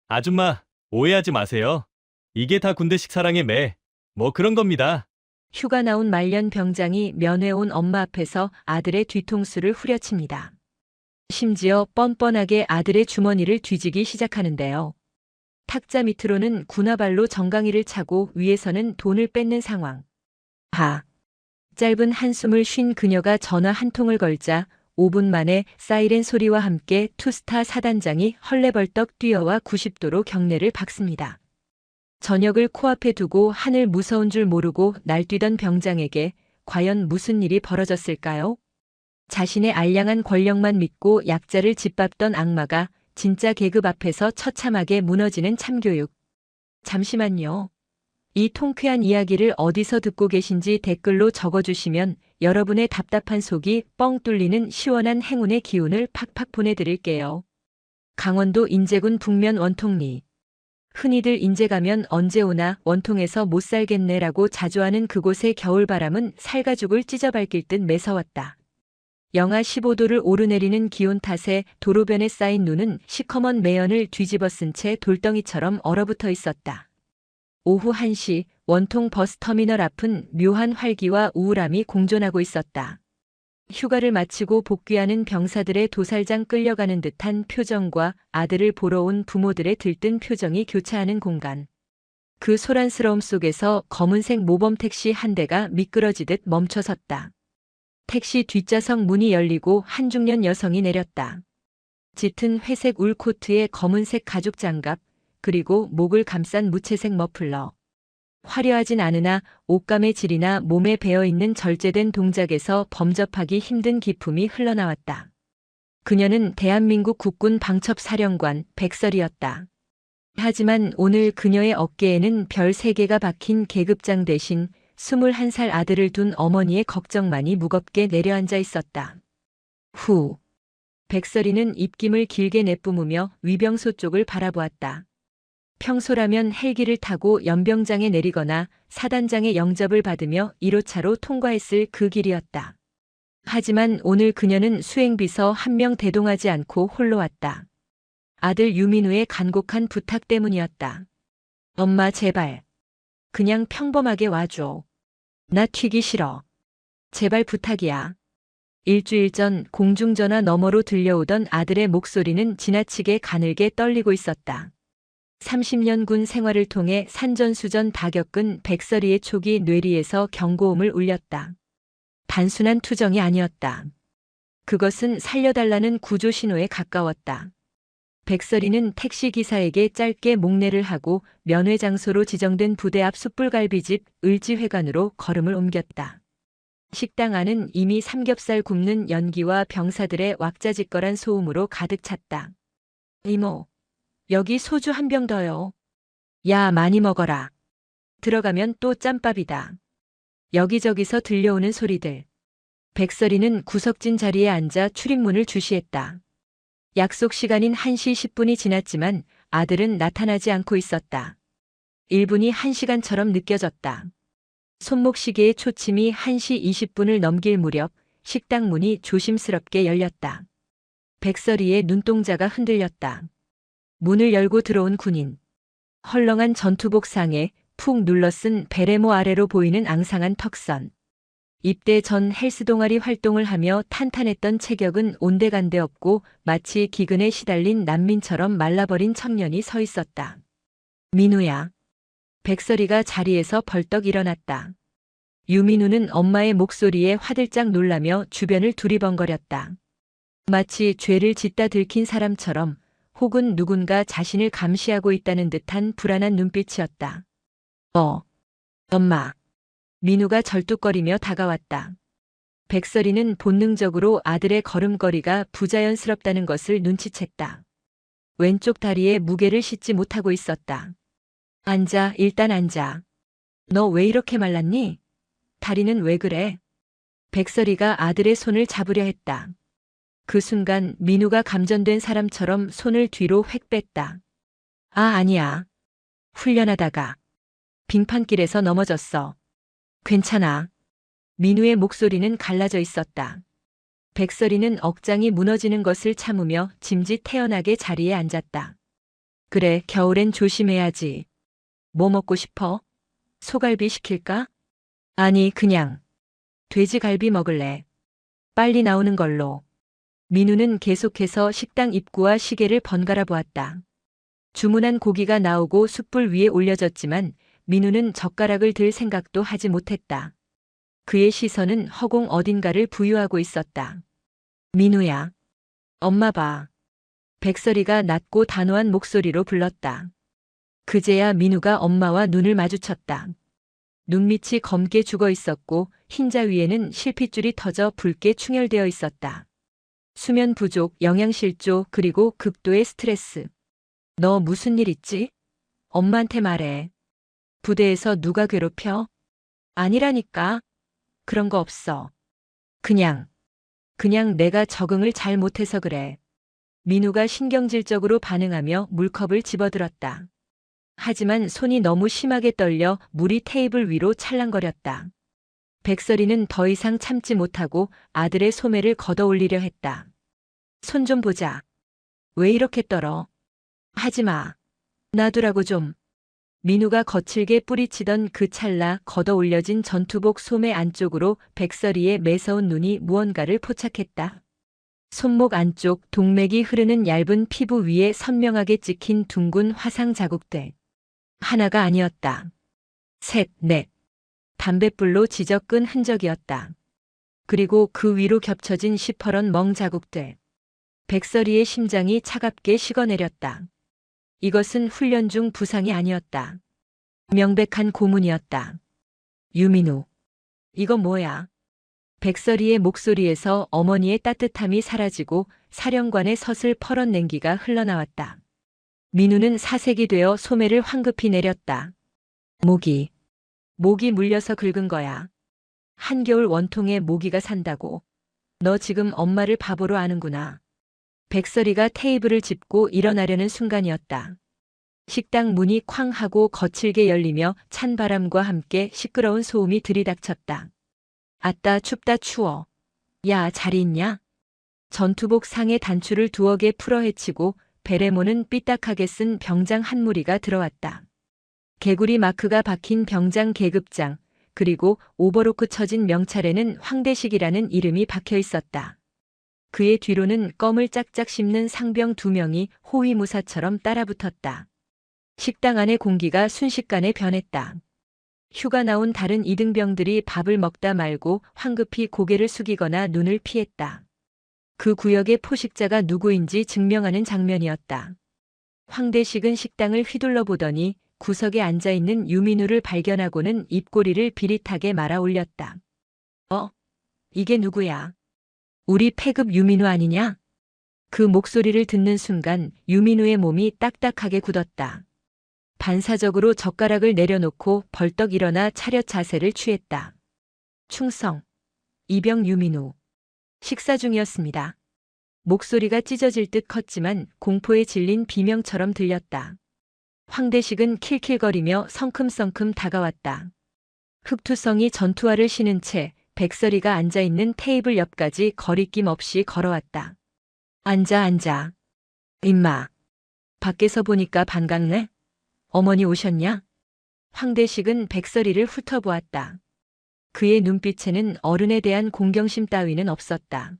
아줌마, 오해하지 마세요. 이게 다 군대식 사랑의 매. 뭐 그런 겁니다. 휴가 나온 말년 병장이 면회 온 엄마 앞에서 아들의 뒤통수를 후려칩니다. 심지어 뻔뻔하게 아들의 주머니를 뒤지기 시작하는데요. 탁자 밑으로는 군화발로 정강이를 차고 위에서는 돈을 뺏는 상황. 하. 짧은 한숨을 쉰 그녀가 전화 한 통을 걸자 5분 만에 사이렌 소리와 함께 투스타 사단장이 헐레벌떡 뛰어와 90도로 경례를 박습니다. 저녁을 코앞에 두고 하늘 무서운 줄 모르고 날뛰던 병장에게 과연 무슨 일이 벌어졌을까요? 자신의 알량한 권력만 믿고 약자를 짓밟던 악마가 진짜 계급 앞에서 처참하게 무너지는 참교육. 잠시만요. 이 통쾌한 이야기를 어디서 듣고 계신지 댓글로 적어주시면 여러분의 답답한 속이 뻥 뚫리는 시원한 행운의 기운을 팍팍 보내드릴게요. 강원도 인제군 북면 원통리. 흔히들 인제 가면 언제 오나 원통에서 못 살겠네라고 자주 하는 그곳의 겨울바람은 살가죽을 찢어밟힐 듯 매서웠다. 영하 15도를 오르내리는 기온 탓에 도로변에 쌓인 눈은 시커먼 매연을 뒤집어 쓴 채 돌덩이처럼 얼어붙어 있었다. 오후 1시 원통 버스터미널 앞은 묘한 활기와 우울함이 공존하고 있었다. 휴가를 마치고 복귀하는 병사들의 도살장 끌려가는 듯한 표정과 아들을 보러 온 부모들의 들뜬 표정이 교차하는 공간. 그 소란스러움 속에서 검은색 모범 택시 한 대가 미끄러지듯 멈춰섰다. 택시 뒷좌석 문이 열리고 한 중년 여성이 내렸다. 짙은 회색 울 코트에 검은색 가죽 장갑, 그리고 목을 감싼 무채색 머플러. 화려하진 않으나 옷감의 질이나 몸에 배어있는 절제된 동작에서 범접하기 힘든 기품이 흘러나왔다. 그녀는 대한민국 국군 방첩사령관 백설이었다. 하지만 오늘 그녀의 어깨에는 별 3개가 박힌 계급장 대신 21살 아들을 둔 어머니의 걱정만이 무겁게 내려앉아 있었다. 후. 백설이는 입김을 길게 내뿜으며 위병소 쪽을 바라보았다. 평소라면 헬기를 타고 연병장에 내리거나 사단장의 영접을 받으며 1호차로 통과했을 그 길이었다. 하지만 오늘 그녀는 수행비서 한 명 대동하지 않고 홀로 왔다. 아들 유민우의 간곡한 부탁 때문이었다. 엄마 제발. 그냥 평범하게 와줘. 나 튀기 싫어. 제발 부탁이야. 일주일 전 공중전화 너머로 들려오던 아들의 목소리는 지나치게 가늘게 떨리고 있었다. 30년 군 생활을 통해 산전수전 다 겪은 백설이의 촉이 뇌리에서 경고음을 울렸다. 단순한 투정이 아니었다. 그것은 살려달라는 구조 신호에 가까웠다. 백설이는 택시기사에게 짧게 목례를 하고 면회 장소로 지정된 부대 앞 숯불갈비집 을지회관으로 걸음을 옮겼다. 식당 안은 이미 삼겹살 굽는 연기와 병사들의 왁자지껄한 소음으로 가득 찼다. 이모, 여기 소주 한 병 더요. 야, 많이 먹어라. 들어가면 또 짬밥이다. 여기저기서 들려오는 소리들. 백설이는 구석진 자리에 앉아 출입문을 주시했다. 약속 시간인 1시 10분이 지났지만 아들은 나타나지 않고 있었다. 1분이 1시간처럼 느껴졌다. 손목시계의 초침이 1시 20분을 넘길 무렵 식당 문이 조심스럽게 열렸다. 백설이의 눈동자가 흔들렸다. 문을 열고 들어온 군인. 헐렁한 전투복 상에 푹 눌러쓴 베레모 아래로 보이는 앙상한 턱선. 입대 전 헬스 동아리 활동을 하며 탄탄했던 체격은 온데간데 없고 마치 기근에 시달린 난민처럼 말라버린 청년이 서 있었다. 민우야. 백설이가 자리에서 벌떡 일어났다. 유민우는 엄마의 목소리에 화들짝 놀라며 주변을 두리번거렸다. 마치 죄를 짓다 들킨 사람처럼 혹은 누군가 자신을 감시하고 있다는 듯한 불안한 눈빛이었다. 엄마. 민우가 절뚝거리며 다가왔다. 백설이는 본능적으로 아들의 걸음걸이가 부자연스럽다는 것을 눈치챘다. 왼쪽 다리에 무게를 싣지 못하고 있었다. 앉아, 일단 앉아. 너 왜 이렇게 말랐니? 다리는 왜 그래? 백설이가 아들의 손을 잡으려 했다. 그 순간 민우가 감전된 사람처럼 손을 뒤로 획 뺐다. 아, 아니야. 훈련하다가 빙판길에서 넘어졌어. 괜찮아. 민우의 목소리는 갈라져 있었다. 백설이는 억장이 무너지는 것을 참으며 짐짓 태연하게 자리에 앉았다. 그래, 겨울엔 조심해야지. 뭐 먹고 싶어? 소갈비 시킬까? 아니, 그냥 돼지갈비 먹을래. 빨리 나오는 걸로. 민우는 계속해서 식당 입구와 시계를 번갈아 보았다. 주문한 고기가 나오고 숯불 위에 올려졌지만 민우는 젓가락을 들 생각도 하지 못했다. 그의 시선은 허공 어딘가를 부유하고 있었다. 민우야. 엄마 봐. 백설이가 낮고 단호한 목소리로 불렀다. 그제야 민우가 엄마와 눈을 마주쳤다. 눈밑이 검게 죽어 있었고 흰자 위에는 실핏줄이 터져 붉게 충혈되어 있었다. 수면 부족, 영양실조, 그리고 극도의 스트레스. 너 무슨 일 있지? 엄마한테 말해. 부대에서 누가 괴롭혀? 아니라니까. 그런 거 없어. 그냥 내가 적응을 잘 못해서 그래. 민우가 신경질적으로 반응하며 물컵을 집어들었다. 하지만 손이 너무 심하게 떨려 물이 테이블 위로 찰랑거렸다. 백설이는 더 이상 참지 못하고 아들의 소매를 걷어올리려 했다. 손 좀 보자. 왜 이렇게 떨어? 하지 마. 놔두라고 좀. 민우가 거칠게 뿌리치던 그 찰나 걷어올려진 전투복 소매 안쪽으로 백설이의 매서운 눈이 무언가를 포착했다. 손목 안쪽 동맥이 흐르는 얇은 피부 위에 선명하게 찍힌 둥근 화상 자국들. 하나가 아니었다. 셋, 넷. 담뱃불로 지저끈 흔적이었다. 그리고 그 위로 겹쳐진 시퍼런 멍 자국들. 백설이의 심장이 차갑게 식어내렸다. 이것은 훈련 중 부상이 아니었다. 명백한 고문이었다. 유민우. 이거 뭐야? 백설이의 목소리에서 어머니의 따뜻함이 사라지고 사령관의 서슬 퍼런 냉기가 흘러나왔다. 민우는 사색이 되어 소매를 황급히 내렸다. 모기 물려서 긁은 거야. 한겨울 원통에 모기가 산다고. 너 지금 엄마를 바보로 아는구나. 백설이가 테이블을 짚고 일어나려는 순간이었다. 식당 문이 쾅 하고 거칠게 열리며 찬 바람과 함께 시끄러운 소음이 들이닥쳤다. 아따 춥다 추워. 야 자리 있냐? 전투복 상에 단추를 두어 개 풀어 헤치고 베레모는 삐딱하게 쓴 병장 한 무리가 들어왔다. 개구리 마크가 박힌 병장 계급장, 그리고 오버로크 쳐진 명찰에는 황대식이라는 이름이 박혀 있었다. 그의 뒤로는 껌을 짝짝 씹는 상병 2명이 호위무사처럼 따라붙었다. 식당 안의 공기가 순식간에 변했다. 휴가 나온 다른 이등병들이 밥을 먹다 말고 황급히 고개를 숙이거나 눈을 피했다. 그 구역의 포식자가 누구인지 증명하는 장면이었다. 황대식은 식당을 휘둘러 보더니 구석에 앉아있는 유민우를 발견하고는 입꼬리를 비릿하게 말아 올렸다. 이게 누구야? 우리 패급 유민우 아니냐? 그 목소리를 듣는 순간 유민우의 몸이 딱딱하게 굳었다. 반사적으로 젓가락을 내려놓고 벌떡 일어나 차렷 자세를 취했다. 충성. 이병 유민우. 식사 중이었습니다. 목소리가 찢어질 듯 컸지만 공포에 질린 비명처럼 들렸다. 황대식은 킬킬거리며 성큼성큼 다가왔다. 흑투성이 전투화를 신은 채 백설이가 앉아있는 테이블 옆까지 거리낌 없이 걸어왔다. 앉아. 임마. 밖에서 보니까 반갑네? 어머니 오셨냐? 황대식은 백설이를 훑어보았다. 그의 눈빛에는 어른에 대한 공경심 따위는 없었다.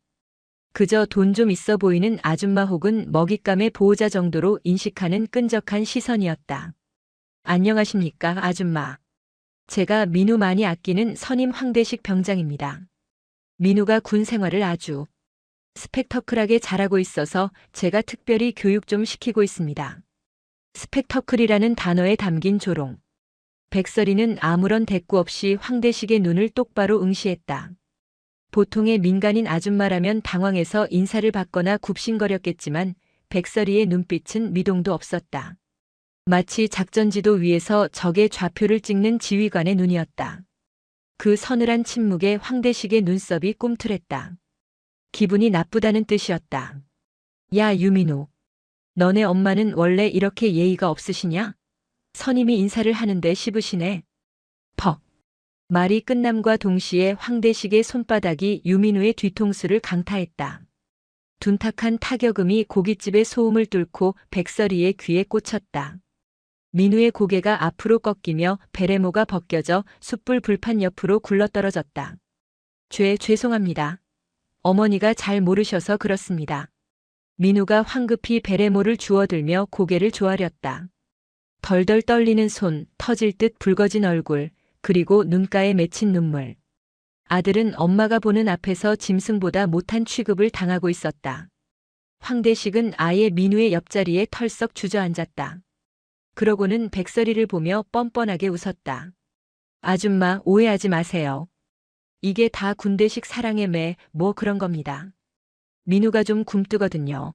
그저 돈 좀 있어 보이는 아줌마 혹은 먹잇감의 보호자 정도로 인식하는 끈적한 시선이었다. 안녕하십니까, 아줌마. 제가 민우 많이 아끼는 선임 황대식 병장입니다. 민우가 군 생활을 아주 스펙터클하게 잘하고 있어서 제가 특별히 교육 좀 시키고 있습니다. 스펙터클이라는 단어에 담긴 조롱. 백설이는 아무런 대꾸 없이 황대식의 눈을 똑바로 응시했다. 보통의 민간인 아줌마라면 당황해서 인사를 받거나 굽신거렸겠지만 백설이의 눈빛은 미동도 없었다. 마치 작전지도 위에서 적의 좌표를 찍는 지휘관의 눈이었다. 그 서늘한 침묵에 황대식의 눈썹이 꿈틀했다. 기분이 나쁘다는 뜻이었다. 야 유민우. 너네 엄마는 원래 이렇게 예의가 없으시냐? 선임이 인사를 하는데 씹으시네. 퍽. 말이 끝남과 동시에 황대식의 손바닥이 유민우의 뒤통수를 강타했다. 둔탁한 타격음이 고깃집의 소음을 뚫고 백설이의 귀에 꽂혔다. 민우의 고개가 앞으로 꺾이며 베레모가 벗겨져 숯불 불판 옆으로 굴러떨어졌다. 죄송합니다. 어머니가 잘 모르셔서 그렇습니다. 민우가 황급히 베레모를 주워들며 고개를 조아렸다. 덜덜 떨리는 손, 터질 듯 붉어진 얼굴, 그리고 눈가에 맺힌 눈물. 아들은 엄마가 보는 앞에서 짐승보다 못한 취급을 당하고 있었다. 황대식은 아예 민우의 옆자리에 털썩 주저앉았다. 그러고는 백설이를 보며 뻔뻔하게 웃었다. 아줌마, 오해하지 마세요. 이게 다 군대식 사랑의 매, 뭐 그런 겁니다. 민우가 좀 굼뜨거든요.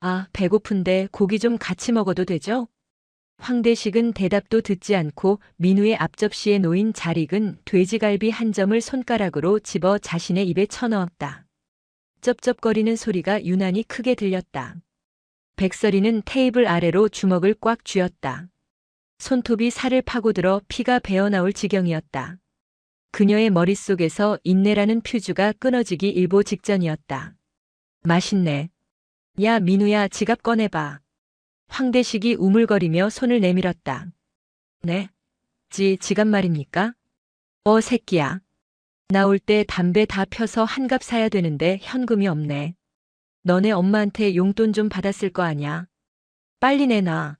아, 배고픈데 고기 좀 같이 먹어도 되죠? 황대식은 대답도 듣지 않고 민우의 앞접시에 놓인 잘 익은 돼지갈비 한 점을 손가락으로 집어 자신의 입에 쳐넣었다. 쩝쩝거리는 소리가 유난히 크게 들렸다. 백설이는 테이블 아래로 주먹을 꽉 쥐었다. 손톱이 살을 파고들어 피가 배어나올 지경이었다. 그녀의 머릿속에서 인내라는 퓨즈가 끊어지기 일보 직전이었다. 맛있네. 야, 민우야, 지갑 꺼내봐. 황대식이 우물거리며 손을 내밀었다. 네? 지갑 말입니까? 새끼야. 나올 때 담배 다 펴서 한갑 사야 되는데 현금이 없네. 너네 엄마한테 용돈 좀 받았을 거 아냐? 빨리 내놔.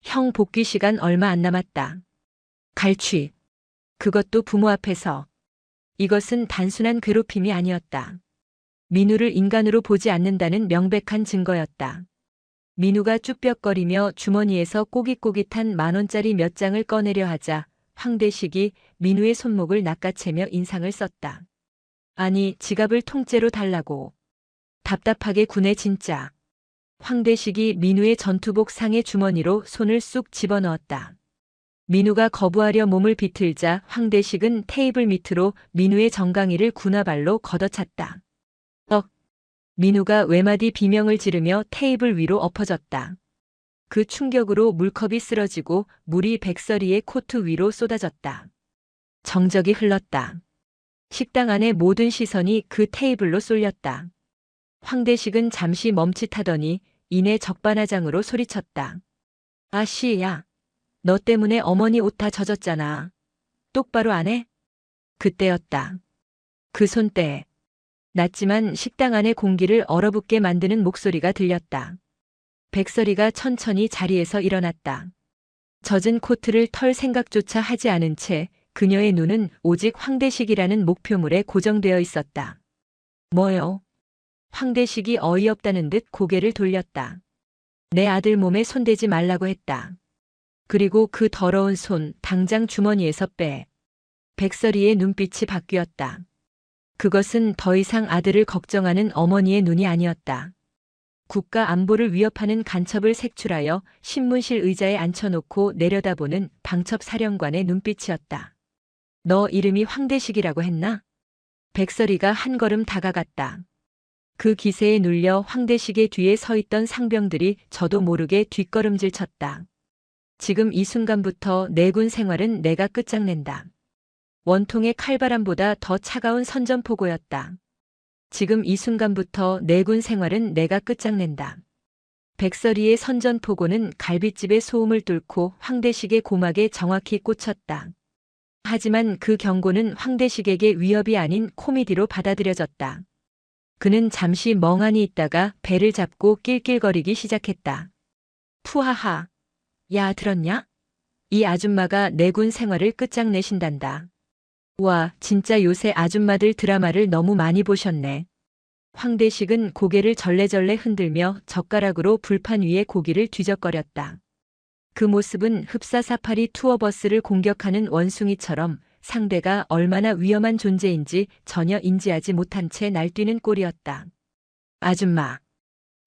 형 복귀 시간 얼마 안 남았다. 갈취. 그것도 부모 앞에서. 이것은 단순한 괴롭힘이 아니었다. 민우를 인간으로 보지 않는다는 명백한 증거였다. 민우가 쭈뼛거리며 주머니에서 꼬깃꼬깃한 10,000원짜리 몇 장을 꺼내려 하자 황대식이 민우의 손목을 낚아채며 인상을 썼다. 아니, 지갑을 통째로 달라고. 답답하게 구네 진짜. 황대식이 민우의 전투복 상의 주머니로 손을 쑥 집어넣었다. 민우가 거부하려 몸을 비틀자 황대식은 테이블 밑으로 민우의 정강이를 군화발로 걷어찼다. 민우가 외마디 비명을 지르며 테이블 위로 엎어졌다. 그 충격으로 물컵이 쓰러지고 물이 백설이의 코트 위로 쏟아졌다. 정적이 흘렀다. 식당 안의 모든 시선이 그 테이블로 쏠렸다. 황대식은 잠시 멈칫하더니 이내 적반하장으로 소리쳤다. 아씨야, 너 때문에 어머니 옷 다 젖었잖아. 똑바로 안 해? 그때였다. 그 손때. 낮지만 식당 안의 공기를 얼어붙게 만드는 목소리가 들렸다. 백설이가 천천히 자리에서 일어났다. 젖은 코트를 털 생각조차 하지 않은 채 그녀의 눈은 오직 황대식이라는 목표물에 고정되어 있었다. 뭐요? 황대식이 어이없다는 듯 고개를 돌렸다. 내 아들 몸에 손대지 말라고 했다. 그리고 그 더러운 손 당장 주머니에서 빼. 백설이의 눈빛이 바뀌었다. 그것은 더 이상 아들을 걱정하는 어머니의 눈이 아니었다. 국가 안보를 위협하는 간첩을 색출하여 신문실 의자에 앉혀놓고 내려다보는 방첩 사령관의 눈빛이었다. 너 이름이 황대식이라고 했나? 백설이가 한 걸음 다가갔다. 그 기세에 눌려 황대식의 뒤에 서 있던 상병들이 저도 모르게 뒷걸음질 쳤다. 지금 이 순간부터 내군 생활은 내가 끝장낸다. 원통의 칼바람보다 더 차가운 선전포고였다. 지금 이 순간부터 내군 생활은 내가 끝장낸다. 백설이의 선전포고는 갈빗집의 소음을 뚫고 황대식의 고막에 정확히 꽂혔다. 하지만 그 경고는 황대식에게 위협이 아닌 코미디로 받아들여졌다. 그는 잠시 멍하니 있다가 배를 잡고 낄낄거리기 시작했다. 푸하하. 야, 들었냐? 이 아줌마가 내군 생활을 끝장내신단다. 와, 진짜 요새 아줌마들 드라마를 너무 많이 보셨네. 황대식은 고개를 절레절레 흔들며 젓가락으로 불판 위에 고기를 뒤적거렸다. 그 모습은 흡사사파리 투어버스를 공격하는 원숭이처럼 상대가 얼마나 위험한 존재인지 전혀 인지하지 못한 채 날뛰는 꼴이었다. 아줌마,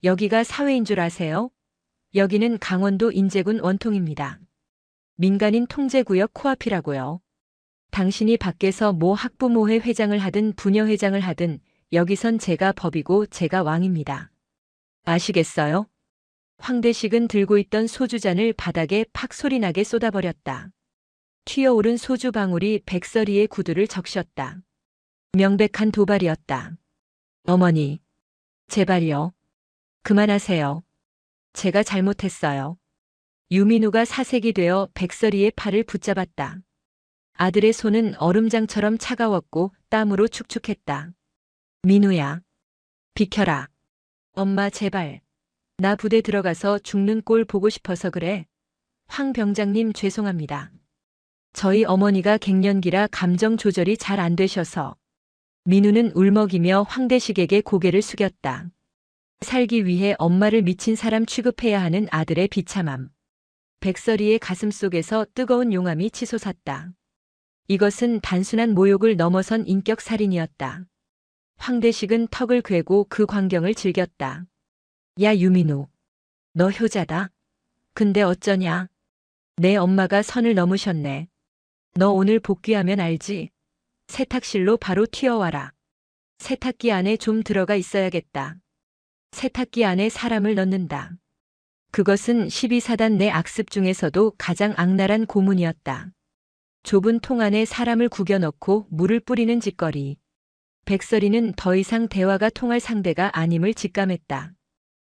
여기가 사회인 줄 아세요? 여기는 강원도 인제군 원통입니다. 민간인 통제구역 코앞이라고요. 당신이 밖에서 뭐 학부모회 회장을 하든 부녀회장을 하든 여기선 제가 법이고 제가 왕입니다. 아시겠어요? 황대식은 들고 있던 소주잔을 바닥에 팍 소리나게 쏟아버렸다. 튀어오른 소주 방울이 백설이의 구두를 적셨다. 명백한 도발이었다. 어머니. 제발요. 그만하세요. 제가 잘못했어요. 유민우가 사색이 되어 백설이의 팔을 붙잡았다. 아들의 손은 얼음장처럼 차가웠고 땀으로 축축했다. 민우야. 비켜라. 엄마 제발. 나 부대 들어가서 죽는 꼴 보고 싶어서 그래. 황 병장님 죄송합니다. 저희 어머니가 갱년기라 감정 조절이 잘 안 되셔서. 민우는 울먹이며 황대식에게 고개를 숙였다. 살기 위해 엄마를 미친 사람 취급해야 하는 아들의 비참함. 백설이의 가슴속에서 뜨거운 용암이 치솟았다. 이것은 단순한 모욕을 넘어선 인격살인이었다. 황대식은 턱을 괴고 그 광경을 즐겼다. 야 유민우. 너 효자다. 근데 어쩌냐. 내 엄마가 선을 넘으셨네. 너 오늘 복귀하면 알지. 세탁실로 바로 튀어와라. 세탁기 안에 좀 들어가 있어야겠다. 세탁기 안에 사람을 넣는다. 그것은 12사단 내 악습 중에서도 가장 악랄한 고문이었다. 좁은 통 안에 사람을 구겨 넣고 물을 뿌리는 짓거리. 백설이는 더 이상 대화가 통할 상대가 아님을 직감했다.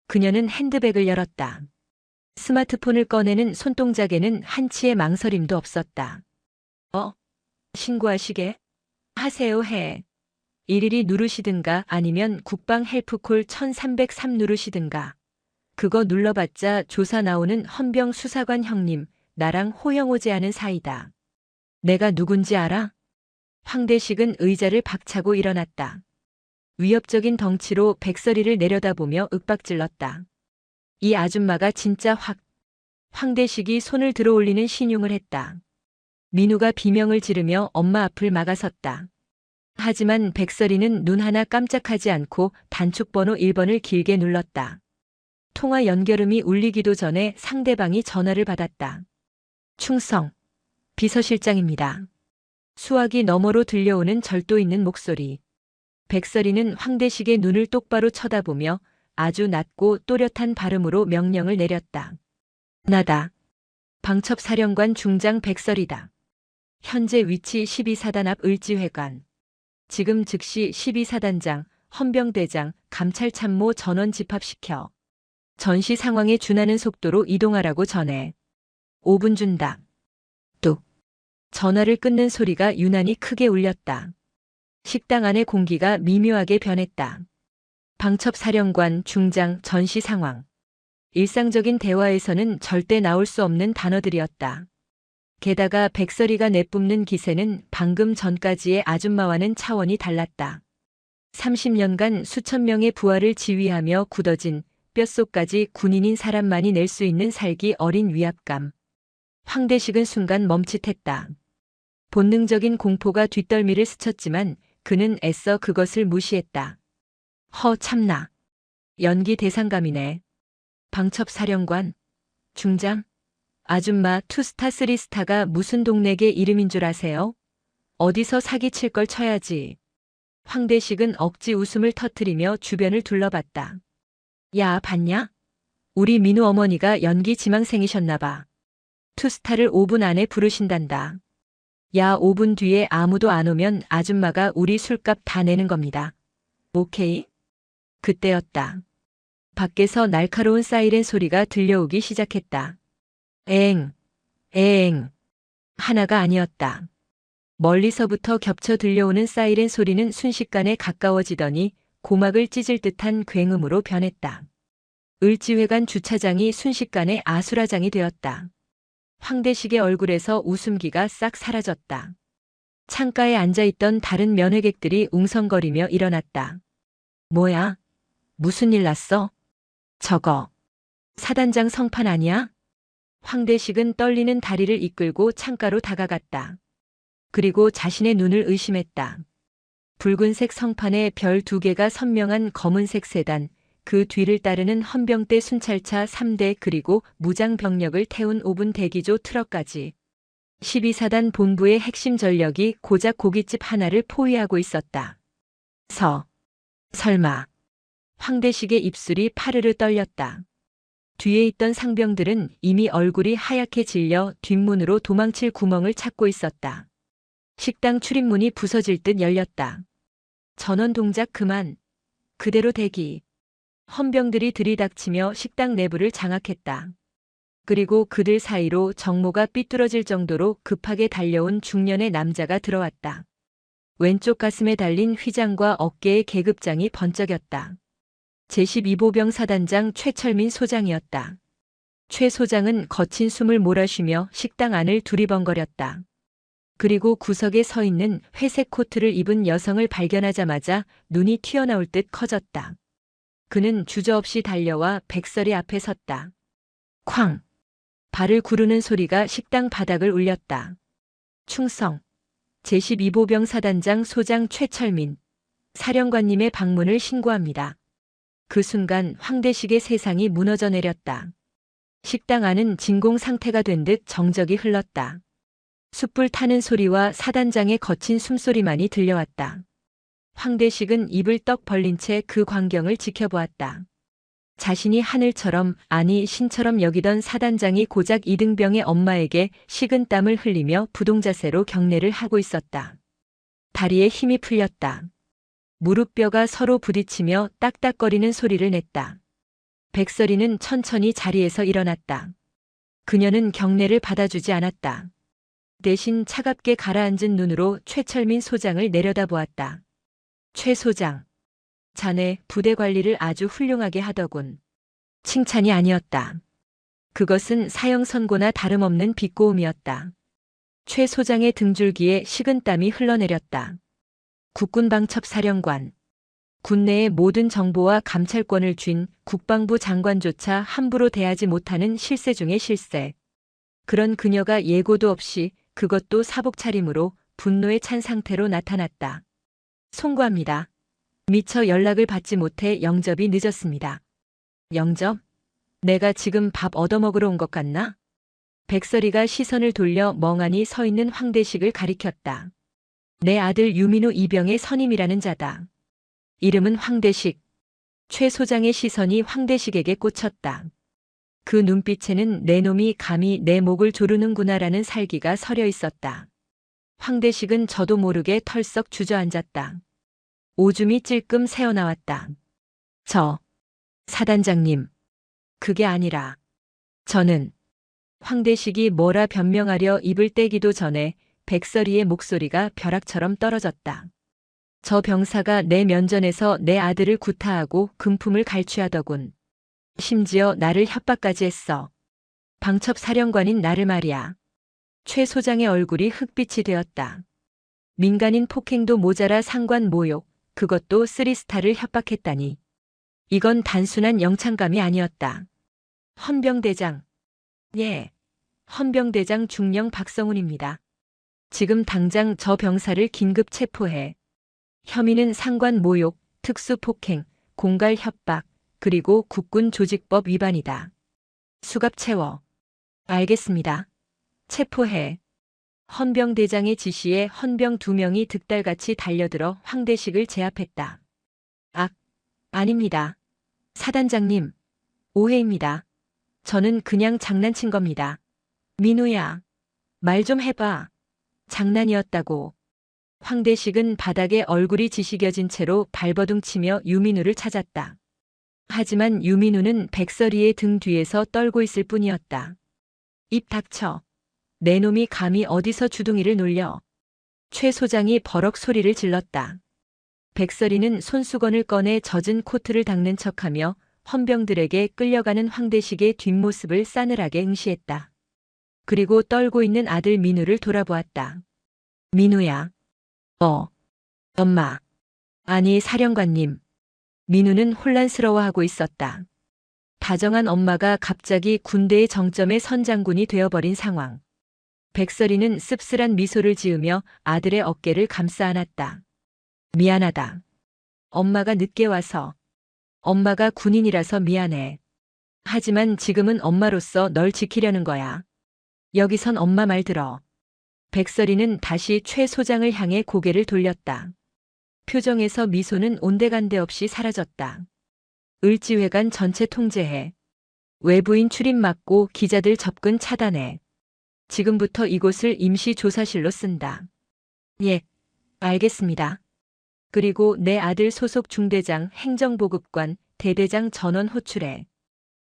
그녀는 핸드백을 열었다. 스마트폰을 꺼내는 손동작에는 한치의 망설임도 없었다. 신고하시게? 하세요 해. 일일이 누르시든가 아니면 국방 헬프콜 1303 누르시든가. 그거 눌러봤자 조사 나오는 헌병 수사관 형님, 나랑 호영호제하는 사이다. 내가 누군지 알아? 황대식은 의자를 박차고 일어났다. 위협적인 덩치로 백설이를 내려다보며 윽박질렀다. 이 아줌마가 진짜 황대식이 손을 들어 올리는 신용을 했다. 민우가 비명을 지르며 엄마 앞을 막아섰다. 하지만 백설이는 눈 하나 깜짝하지 않고 단축번호 1번을 길게 눌렀다. 통화 연결음이 울리기도 전에 상대방이 전화를 받았다. 충성. 비서실장입니다. 수화기 너머로 들려오는 절도 있는 목소리. 백설이는 황대식의 눈을 똑바로 쳐다보며 아주 낮고 또렷한 발음으로 명령을 내렸다. 나다. 방첩사령관 중장 백설이다. 현재 위치 12사단 앞 을지회관. 지금 즉시 12사단장, 헌병대장, 감찰참모 전원 집합시켜. 전시 상황에 준하는 속도로 이동하라고 전해. 5분 준다. 뚝. 전화를 끊는 소리가 유난히 크게 울렸다. 식당 안의 공기가 미묘하게 변했다. 방첩사령관 중장 전시 상황. 일상적인 대화에서는 절대 나올 수 없는 단어들이었다. 게다가 백설이가 내뿜는 기세는 방금 전까지의 아줌마와는 차원이 달랐다. 30년간 수천 명의 부하를 지휘하며 굳어진 뼛속까지 군인인 사람만이 낼 수 있는 살기 어린 위압감. 황대식은 순간 멈칫했다. 본능적인 공포가 뒷덜미를 스쳤지만 그는 애써 그것을 무시했다. 참나. 연기 대상감이네. 방첩사령관. 중장. 아줌마 2스타 3스타가 무슨 동네계 이름인 줄 아세요? 어디서 사기칠 걸 쳐야지. 황대식은 억지 웃음을 터뜨리며 주변을 둘러봤다. 야, 봤냐? 우리 민우 어머니가 연기 지망생이셨나 봐. 2스타를 5분 안에 부르신단다. 야, 5분 뒤에 아무도 안 오면 아줌마가 우리 술값 다 내는 겁니다. 오케이? 그때였다. 밖에서 날카로운 사이렌 소리가 들려오기 시작했다. 에엥, 에엥. 하나가 아니었다. 멀리서부터 겹쳐 들려오는 사이렌 소리는 순식간에 가까워지더니 고막을 찢을 듯한 굉음으로 변했다. 을지회관 주차장이 순식간에 아수라장이 되었다. 황대식의 얼굴에서 웃음기가 싹 사라졌다. 창가에 앉아있던 다른 면회객들이 웅성거리며 일어났다. 뭐야? 무슨 일 났어? 저거. 사단장 성판 아니야? 황대식은 떨리는 다리를 이끌고 창가로 다가갔다. 그리고 자신의 눈을 의심했다. 붉은색 성판에 별 2개가 선명한 검은색 세단, 그 뒤를 따르는 헌병대 순찰차 3대 그리고 무장 병력을 태운 5분 대기조 트럭까지. 12사단 본부의 핵심 전력이 고작 고깃집 하나를 포위하고 있었다. 설마. 황대식의 입술이 파르르 떨렸다. 뒤에 있던 상병들은 이미 얼굴이 하얗게 질려 뒷문으로 도망칠 구멍을 찾고 있었다. 식당 출입문이 부서질 듯 열렸다. 전원 동작 그만. 그대로 대기. 헌병들이 들이닥치며 식당 내부를 장악했다. 그리고 그들 사이로 정모가 삐뚤어질 정도로 급하게 달려온 중년의 남자가 들어왔다. 왼쪽 가슴에 달린 휘장과 어깨에 계급장이 번쩍였다. 제12보병 사단장 최철민 소장이었다. 최 소장은 거친 숨을 몰아쉬며 식당 안을 두리번거렸다. 그리고 구석에 서 있는 회색 코트를 입은 여성을 발견하자마자 눈이 튀어나올 듯 커졌다. 그는 주저없이 달려와 백설이 앞에 섰다. 쾅! 발을 구르는 소리가 식당 바닥을 울렸다. 충성! 제12보병 사단장 소장 최철민, 사령관님의 방문을 신고합니다. 그 순간 황대식의 세상이 무너져 내렸다. 식당 안은 진공 상태가 된 듯 정적이 흘렀다. 숯불 타는 소리와 사단장의 거친 숨소리만이 들려왔다. 황대식은 입을 떡 벌린 채 그 광경을 지켜보았다. 자신이 하늘처럼, 아니 신처럼 여기던 사단장이 고작 이등병의 엄마에게 식은땀을 흘리며 부동자세로 경례를 하고 있었다. 다리에 힘이 풀렸다. 무릎뼈가 서로 부딪히며 딱딱거리는 소리를 냈다. 백설이는 천천히 자리에서 일어났다. 그녀는 경례를 받아주지 않았다. 대신 차갑게 가라앉은 눈으로 최철민 소장을 내려다보았다. 최 소장, 자네 부대 관리를 아주 훌륭하게 하더군. 칭찬이 아니었다. 그것은 사형 선고나 다름없는 비꼬음이었다. 최 소장의 등줄기에 식은땀이 흘러내렸다. 국군방첩사령관, 군내의 모든 정보와 감찰권을 쥔 국방부 장관조차 함부로 대하지 못하는 실세 중의 실세. 그런 그녀가 예고도 없이, 그것도 사복 차림으로 분노에 찬 상태로 나타났다. 송구합니다. 미처 연락을 받지 못해 영접이 늦었습니다. 영접? 내가 지금 밥 얻어먹으러 온 것 같나? 백설이가 시선을 돌려 멍하니 서 있는 황대식을 가리켰다. 내 아들 유민우 이병의 선임이라는 자다. 이름은 황대식. 최 소장의 시선이 황대식에게 꽂혔다. 그 눈빛에는 내 놈이 감히 내 목을 조르는구나라는 살기가 서려 있었다. 황대식은 저도 모르게 털썩 주저앉았다. 오줌이 찔끔 새어나왔다. 사단장님. 그게 아니라. 저는. 황대식이 뭐라 변명하려 입을 떼기도 전에 백설이의 목소리가 벼락처럼 떨어졌다. 저 병사가 내 면전에서 내 아들을 구타하고 금품을 갈취하더군. 심지어 나를 협박까지 했어. 방첩사령관인 나를 말이야. 최 소장의 얼굴이 흑빛이 되었다. 민간인 폭행도 모자라 상관 모욕, 그것도 3스타를 협박했다니. 이건 단순한 영창감이 아니었다. 헌병대장. 예. 헌병대장 중령 박성훈입니다. 지금 당장 저 병사를 긴급 체포해. 혐의는 상관 모욕, 특수폭행, 공갈 협박, 그리고 국군조직법 위반이다. 수갑 채워. 알겠습니다. 체포해. 헌병대장의 지시에 헌병 2명이 득달같이 달려들어 황대식을 제압했다. 아닙니다. 사단장님. 오해입니다. 저는 그냥 장난친 겁니다. 민우야. 말 좀 해봐. 장난이었다고. 황대식은 바닥에 얼굴이 지시겨진 채로 발버둥치며 유민우를 찾았다. 하지만 유민우는 백설이의 등 뒤에서 떨고 있을 뿐이었다. 입 닥쳐. 내 놈이 감히 어디서 주둥이를 놀려. 최 소장이 버럭 소리를 질렀다. 백설이는 손수건을 꺼내 젖은 코트를 닦는 척하며 헌병들에게 끌려가는 황대식의 뒷모습을 싸늘하게 응시했다. 그리고 떨고 있는 아들 민우를 돌아보았다. 민우야. 엄마. 아니 사령관님. 민우는 혼란스러워하고 있었다. 다정한 엄마가 갑자기 군대의 정점의 선장군이 되어버린 상황. 백설이는 씁쓸한 미소를 지으며 아들의 어깨를 감싸 안았다. 미안하다. 엄마가 늦게 와서. 엄마가 군인이라서 미안해. 하지만 지금은 엄마로서 널 지키려는 거야. 여기선 엄마 말 들어. 백설이는 다시 최 소장을 향해 고개를 돌렸다. 표정에서 미소는 온데간데 없이 사라졌다. 을지회관 전체 통제해. 외부인 출입 막고 기자들 접근 차단해. 지금부터 이곳을 임시 조사실로 쓴다. 예, 알겠습니다. 그리고 내 아들 소속 중대장 행정보급관 대대장 전원 호출해.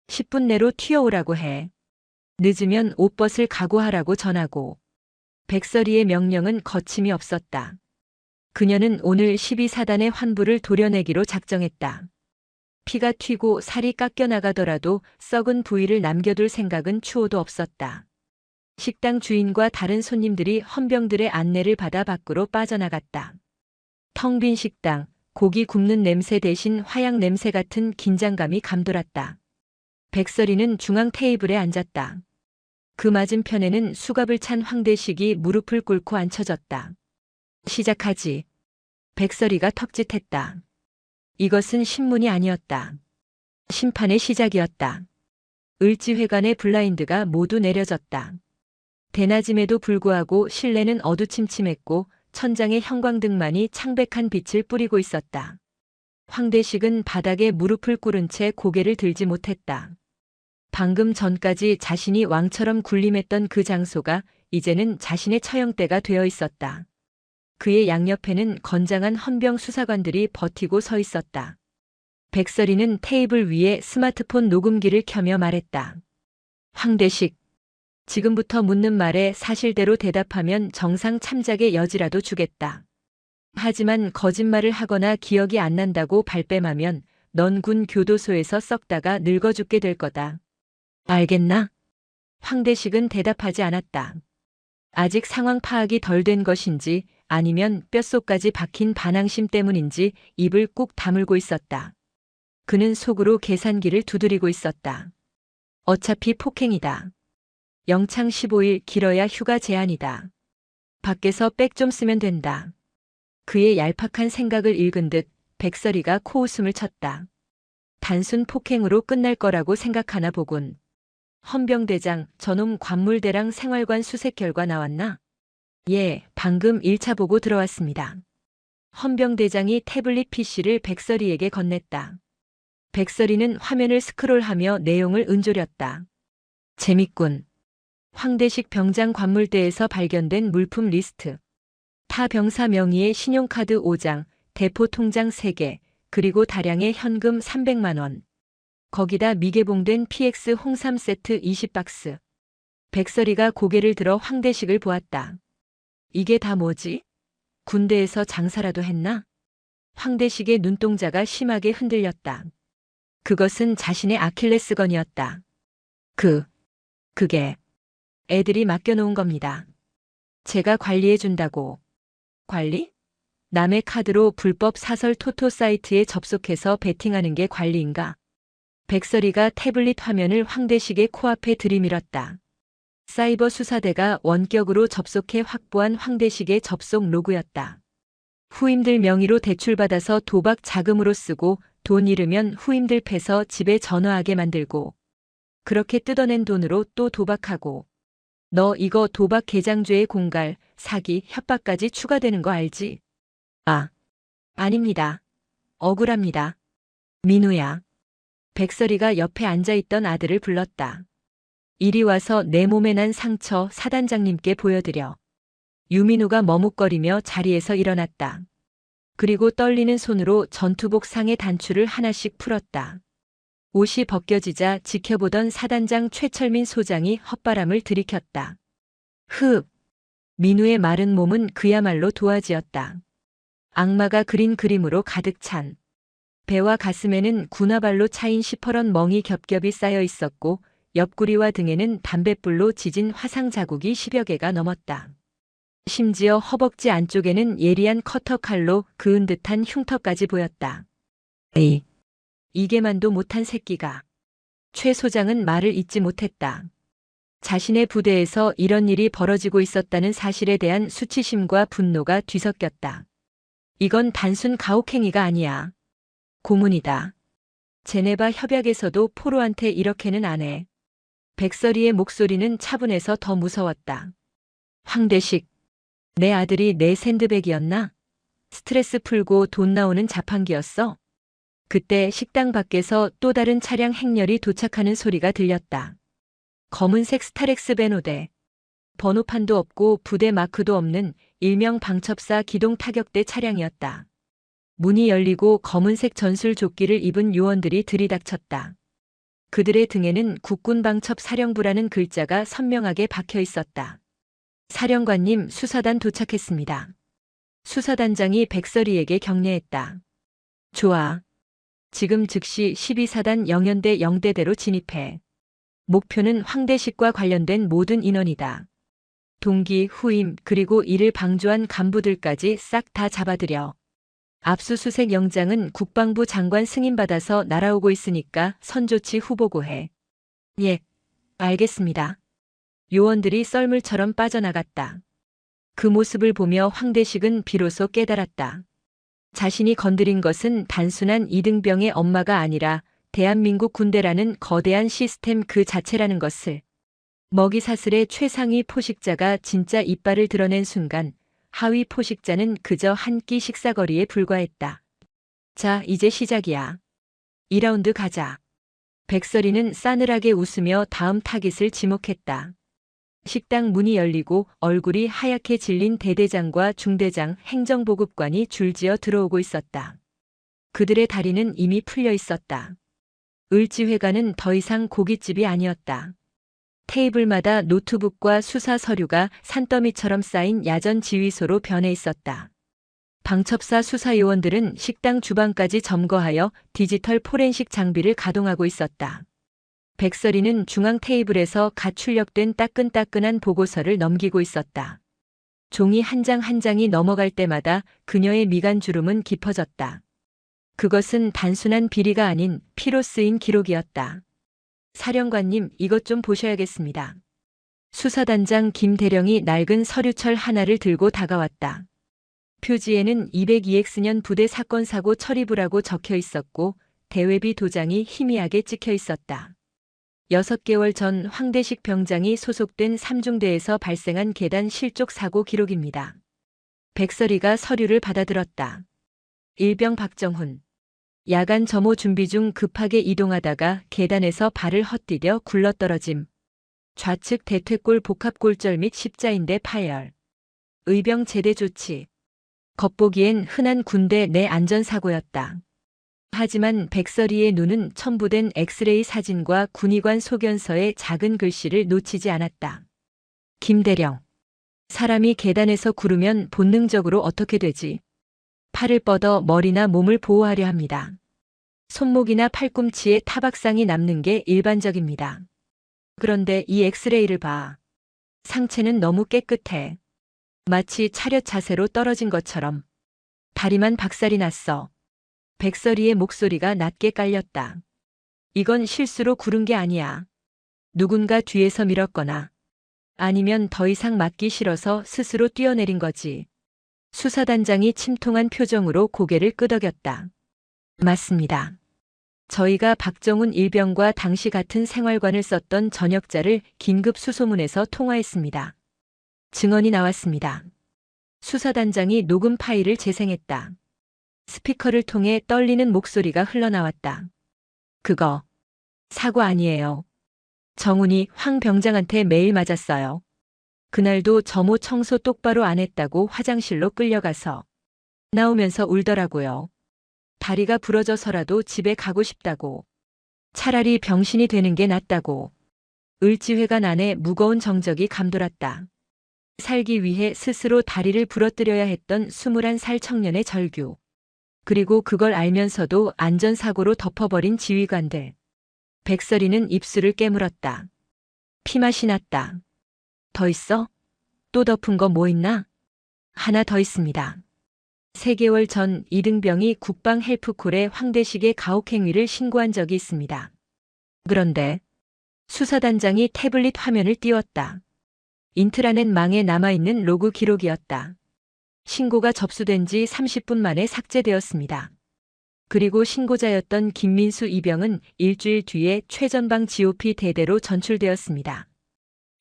10분 내로 튀어오라고 해. 늦으면 옷벗을 각오하라고 전하고. 백설이의 명령은 거침이 없었다. 그녀는 오늘 12사단의 환부를 도려내기로 작정했다. 피가 튀고 살이 깎여나가더라도 썩은 부위를 남겨둘 생각은 추호도 없었다. 식당 주인과 다른 손님들이 헌병들의 안내를 받아 밖으로 빠져나갔다. 텅 빈 식당, 고기 굽는 냄새 대신 화약 냄새 같은 긴장감이 감돌았다. 백설이는 중앙 테이블에 앉았다. 그 맞은편에는 수갑을 찬 황대식이 무릎을 꿇고 앉혀졌다. 시작하지. 백설이가 턱짓했다. 이것은 신문이 아니었다. 심판의 시작이었다. 을지회관의 블라인드가 모두 내려졌다. 대낮임에도 불구하고 실내는 어두침침했고 천장의 형광등만이 창백한 빛을 뿌리고 있었다. 황대식은 바닥에 무릎을 꿇은 채 고개를 들지 못했다. 방금 전까지 자신이 왕처럼 군림했던 그 장소가 이제는 자신의 처형대가 되어 있었다. 그의 양옆에는 건장한 헌병 수사관들이 버티고 서 있었다. 백설이는 테이블 위에 스마트폰 녹음기를 켜며 말했다. 황대식, 지금부터 묻는 말에 사실대로 대답하면 정상 참작의 여지라도 주겠다. 하지만 거짓말을 하거나 기억이 안 난다고 발뺌하면 넌 군 교도소에서 썩다가 늙어 죽게 될 거다. 알겠나? 황대식은 대답하지 않았다. 아직 상황 파악이 덜 된 것인지 아니면 뼛속까지 박힌 반항심 때문인지 입을 꾹 다물고 있었다. 그는 속으로 계산기를 두드리고 있었다. 어차피 폭행이다. 영창 15일 길어야 휴가 제한이다. 밖에서 백 좀 쓰면 된다. 그의 얄팍한 생각을 읽은 듯 백설이가 코웃음을 쳤다. 단순 폭행으로 끝날 거라고 생각하나 보군. 헌병대장, 저놈 관물대랑 생활관 수색 결과 나왔나? 예, 방금 1차 보고 들어왔습니다. 헌병대장이 태블릿 PC를 백설이에게 건넸다. 백설이는 화면을 스크롤하며 내용을 은조렸다. 재밌군. 황대식 병장 관물대에서 발견된 물품 리스트. 타 병사 명의의 신용카드 5장, 대포 통장 3개, 그리고 다량의 현금 300만 원. 거기다 미개봉된 PX 홍삼 세트 20박스. 백설이가 고개를 들어 황대식을 보았다. 이게 다 뭐지? 군대에서 장사라도 했나? 황대식의 눈동자가 심하게 흔들렸다. 그것은 자신의 아킬레스건이었다. 그게 애들이 맡겨놓은 겁니다. 제가 관리해준다고. 관리? 남의 카드로 불법 사설 토토 사이트에 접속해서 베팅하는 게 관리인가? 백설이가 태블릿 화면을 황대식의 코앞에 들이밀었다. 사이버 수사대가 원격으로 접속해 확보한 황대식의 접속 로그였다. 후임들 명의로 대출받아서 도박 자금으로 쓰고 돈 잃으면 후임들 패서 집에 전화하게 만들고 그렇게 뜯어낸 돈으로 또 도박하고 너 이거 도박 개장죄의 공갈, 사기, 협박까지 추가되는 거 알지? 아, 아닙니다. 억울합니다. 민우야. 백설이가 옆에 앉아있던 아들을 불렀다. 이리 와서 내 몸에 난 상처 사단장님께 보여드려. 유민우가 머뭇거리며 자리에서 일어났다. 그리고 떨리는 손으로 전투복 상의 단추를 하나씩 풀었다. 옷이 벗겨지자 지켜보던 사단장 최철민 소장이 헛바람을 들이켰다. 흡! 민우의 마른 몸은 그야말로 도화지였다. 악마가 그린 그림으로 가득 찬. 배와 가슴에는 군화발로 차인 시퍼런 멍이 겹겹이 쌓여 있었고 옆구리와 등에는 담뱃불로 지진 화상 자국이 10여 개가 넘었다. 심지어 허벅지 안쪽에는 예리한 커터 칼로 그은 듯한 흉터까지 보였다. 에이, 이게만도 못한 새끼가. 최 소장은 말을 잇지 못했다. 자신의 부대에서 이런 일이 벌어지고 있었다는 사실에 대한 수치심과 분노가 뒤섞였다. 이건 단순 가혹행위가 아니야. 고문이다. 제네바 협약에서도 포로한테 이렇게는 안 해. 백설이의 목소리는 차분해서 더 무서웠다. 황대식, 내 아들이 내 샌드백이었나? 스트레스 풀고 돈 나오는 자판기였어? 그때 식당 밖에서 또 다른 차량 행렬이 도착하는 소리가 들렸다. 검은색 스타렉스 베노대. 번호판도 없고 부대 마크도 없는 일명 방첩사 기동 타격대 차량이었다. 문이 열리고 검은색 전술 조끼를 입은 요원들이 들이닥쳤다. 그들의 등에는 국군방첩 사령부라는 글자가 선명하게 박혀 있었다. 사령관님, 수사단 도착했습니다. 수사단장이 백설이에게 격려했다. 좋아. 지금 즉시 12사단 영연대 영대대로 진입해. 목표는 황대식과 관련된 모든 인원이다. 동기, 후임, 그리고 이를 방조한 간부들까지 싹 다 잡아들여. 압수수색 영장은 국방부 장관 승인받아서 날아오고 있으니까 선조치 후보고해. 예, 알겠습니다. 요원들이 썰물처럼 빠져나갔다. 그 모습을 보며 황대식은 비로소 깨달았다. 자신이 건드린 것은 단순한 이등병의 엄마가 아니라 대한민국 군대라는 거대한 시스템 그 자체라는 것을. 먹이사슬의 최상위 포식자가 진짜 이빨을 드러낸 순간 하위 포식자는 그저 한 끼 식사거리에 불과했다. 자, 이제 시작이야. 2라운드 가자. 백설이는 싸늘하게 웃으며 다음 타깃을 지목했다. 식당 문이 열리고 얼굴이 하얗게 질린 대대장과 중대장, 행정보급관이 줄지어 들어오고 있었다. 그들의 다리는 이미 풀려 있었다. 을지회관은 더 이상 고깃집이 아니었다. 테이블마다 노트북과 수사 서류가 산더미처럼 쌓인 야전 지휘소로 변해 있었다. 방첩사 수사 요원들은 식당 주방까지 점거하여 디지털 포렌식 장비를 가동하고 있었다. 백설이는 중앙 테이블에서 갓 출력된 따끈따끈한 보고서를 넘기고 있었다. 종이 한 장 한 장이 넘어갈 때마다 그녀의 미간 주름은 깊어졌다. 그것은 단순한 비리가 아닌 피로 쓰인 기록이었다. 사령관님, 이것 좀 보셔야겠습니다. 수사단장 김대령이 낡은 서류철 하나를 들고 다가왔다. 표지에는 202X년 부대 사건 사고 처리부라고 적혀 있었고 대회비 도장이 희미하게 찍혀 있었다. 6개월 전 황대식 병장이 소속된 3중대에서 발생한 계단 실족 사고 기록입니다. 백설이가 서류를 받아들었다. 일병 박정훈. 야간 점호 준비 중 급하게 이동하다가 계단에서 발을 헛디뎌 굴러떨어짐. 좌측 대퇴골 복합골절 및 십자인대 파열. 의병 제대 조치. 겉보기엔 흔한 군대 내 안전사고였다. 하지만 백설이의 눈은 첨부된 엑스레이 사진과 군의관 소견서의 작은 글씨를 놓치지 않았다. 김대령. 사람이 계단에서 구르면 본능적으로 어떻게 되지? 팔을 뻗어 머리나 몸을 보호하려 합니다. 손목이나 팔꿈치에 타박상이 남는 게 일반적입니다. 그런데 이 엑스레이를 봐. 상체는 너무 깨끗해. 마치 차렷 자세로 떨어진 것처럼. 다리만 박살이 났어. 백설이의 목소리가 낮게 깔렸다. 이건 실수로 구른 게 아니야. 누군가 뒤에서 밀었거나 아니면 더 이상 맞기 싫어서 스스로 뛰어내린 거지. 수사단장이 침통한 표정으로 고개를 끄덕였다. 맞습니다. 저희가 박정훈 일병과 당시 같은 생활관을 썼던 전역자를 긴급 수소문해서 통화했습니다. 증언이 나왔습니다. 수사단장이 녹음 파일을 재생했다. 스피커를 통해 떨리는 목소리가 흘러나왔다. 그거 사고 아니에요. 정훈이 황 병장한테 매일 맞았어요. 그날도 점호 청소 똑바로 안 했다고 화장실로 끌려가서 나오면서 울더라고요. 다리가 부러져서라도 집에 가고 싶다고. 차라리 병신이 되는 게 낫다고. 을지회관 안에 무거운 정적이 감돌았다. 살기 위해 스스로 다리를 부러뜨려야 했던 21살 청년의 절규. 그리고 그걸 알면서도 안전사고로 덮어버린 지휘관들. 백설이는 입술을 깨물었다. 피맛이 났다. 더 있어? 또 덮은 거 뭐 있나? 하나 더 있습니다. 3개월 전 이등병이 국방 헬프콜에 황대식의 가혹행위를 신고한 적이 있습니다. 그런데 수사단장이 태블릿 화면을 띄웠다. 인트라넷 망에 남아있는 로그 기록이었다. 신고가 접수된 지 30분 만에 삭제되었습니다. 그리고 신고자였던 김민수 이병은 일주일 뒤에 최전방 GOP 대대로 전출되었습니다.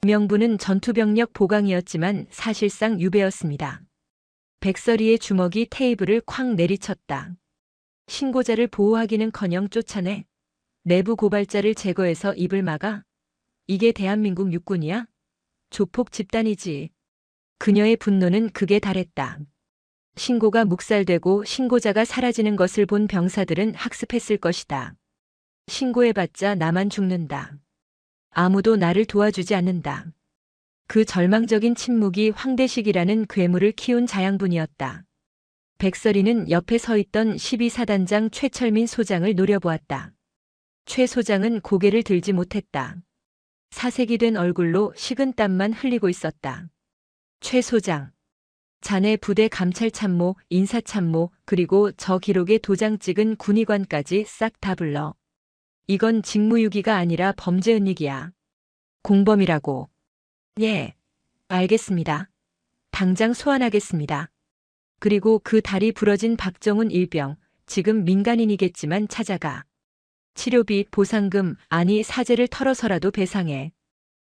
명분은 전투병력 보강이었지만 사실상 유배였습니다. 백설이의 주먹이 테이블을 쾅 내리쳤다. 신고자를 보호하기는커녕 쫓아내. 내부 고발자를 제거해서 입을 막아. 이게 대한민국 육군이야? 조폭 집단이지. 그녀의 분노는 극에 달했다. 신고가 묵살되고 신고자가 사라지는 것을 본 병사들은 학습했을 것이다. 신고해봤자 나만 죽는다. 아무도 나를 도와주지 않는다. 그 절망적인 침묵이 황대식이라는 괴물을 키운 자양분이었다. 백설이는 옆에 서 있던 12사단장 최철민 소장을 노려보았다. 최 소장은 고개를 들지 못했다. 사색이 된 얼굴로 식은땀만 흘리고 있었다. 최 소장. 자네 부대 감찰참모, 인사참모, 그리고 저 기록에 도장 찍은 군의관까지 싹 다 불러. 이건 직무유기가 아니라 범죄은닉이야. 공범이라고. 예, 알겠습니다. 당장 소환하겠습니다. 그리고 그 다리 부러진 박정훈 일병, 지금 민간인이겠지만 찾아가. 치료비, 보상금, 아니 사죄를 털어서라도 배상해.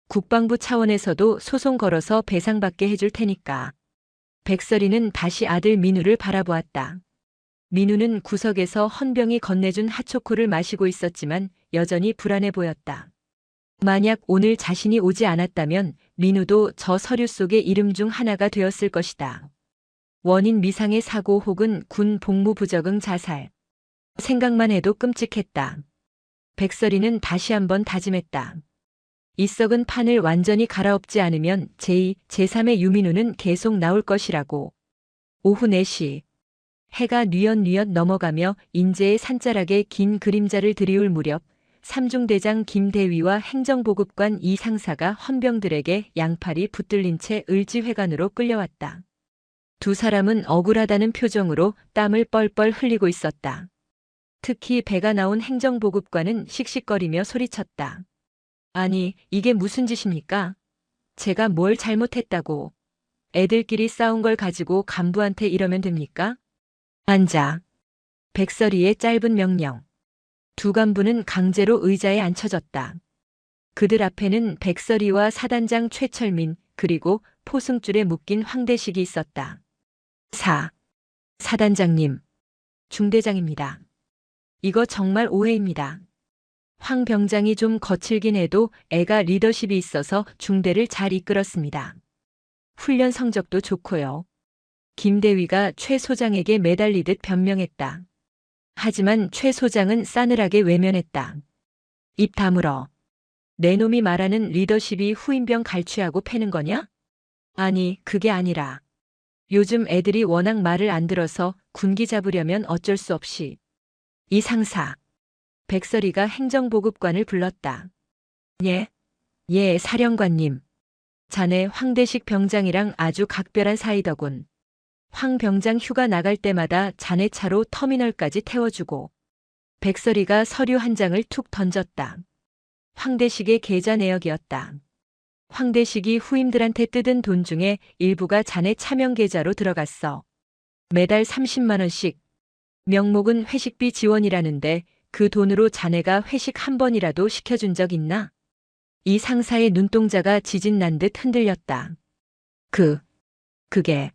국방부 차원에서도 소송 걸어서 배상받게 해줄 테니까. 백설이는 다시 아들 민우를 바라보았다. 민우는 구석에서 헌병이 건네준 핫초코를 마시고 있었지만 여전히 불안해 보였다. 만약 오늘 자신이 오지 않았다면 민우도 저 서류 속의 이름 중 하나가 되었을 것이다. 원인 미상의 사고 혹은 군 복무 부적응 자살. 생각만 해도 끔찍했다. 백설이는 다시 한번 다짐했다. 이 썩은 판을 완전히 갈아엎지 않으면 제2, 제3의 유민우는 계속 나올 것이라고. 오후 4시. 해가 뉘엿뉘엿 넘어가며 인제의 산자락에 긴 그림자를 들이울 무렵 삼중대장 김대위와 행정보급관 이 상사가 헌병들에게 양팔이 붙들린 채 을지회관으로 끌려왔다. 두 사람은 억울하다는 표정으로 땀을 뻘뻘 흘리고 있었다. 특히 배가 나온 행정보급관은 씩씩거리며 소리쳤다. 아니, 이게 무슨 짓입니까? 제가 뭘 잘못했다고. 애들끼리 싸운 걸 가지고 간부한테 이러면 됩니까? 앉아. 백설이의 짧은 명령. 두 간부는 강제로 의자에 앉혀졌다. 그들 앞에는 백설이와 사단장 최철민, 그리고 포승줄에 묶인 황대식이 있었다. 사단장님. 중대장입니다. 이거 정말 오해입니다. 황 병장이 좀 거칠긴 해도 애가 리더십이 있어서 중대를 잘 이끌었습니다. 훈련 성적도 좋고요. 김대위가 최 소장에게 매달리듯 변명했다. 하지만 최 소장은 싸늘하게 외면했다. 입 다물어. 내 놈이 말하는 리더십이 후임병 갈취하고 패는 거냐? 아니, 그게 아니라. 요즘 애들이 워낙 말을 안 들어서 군기 잡으려면 어쩔 수 없이. 이 상사. 백설이가 행정보급관을 불렀다. 예, 사령관님. 자네 황대식 병장이랑 아주 각별한 사이더군. 황 병장 휴가 나갈 때마다 자네 차로 터미널까지 태워주고. 백설이가 서류 한 장을 툭 던졌다. 황대식의 계좌 내역이었다. 황대식이 후임들한테 뜯은 돈 중에 일부가 자네 차명 계좌로 들어갔어. 매달 30만 원씩. 명목은 회식비 지원이라는데 그 돈으로 자네가 회식 한 번이라도 시켜준 적 있나? 이 상사의 눈동자가 지진 난 듯 흔들렸다. 그게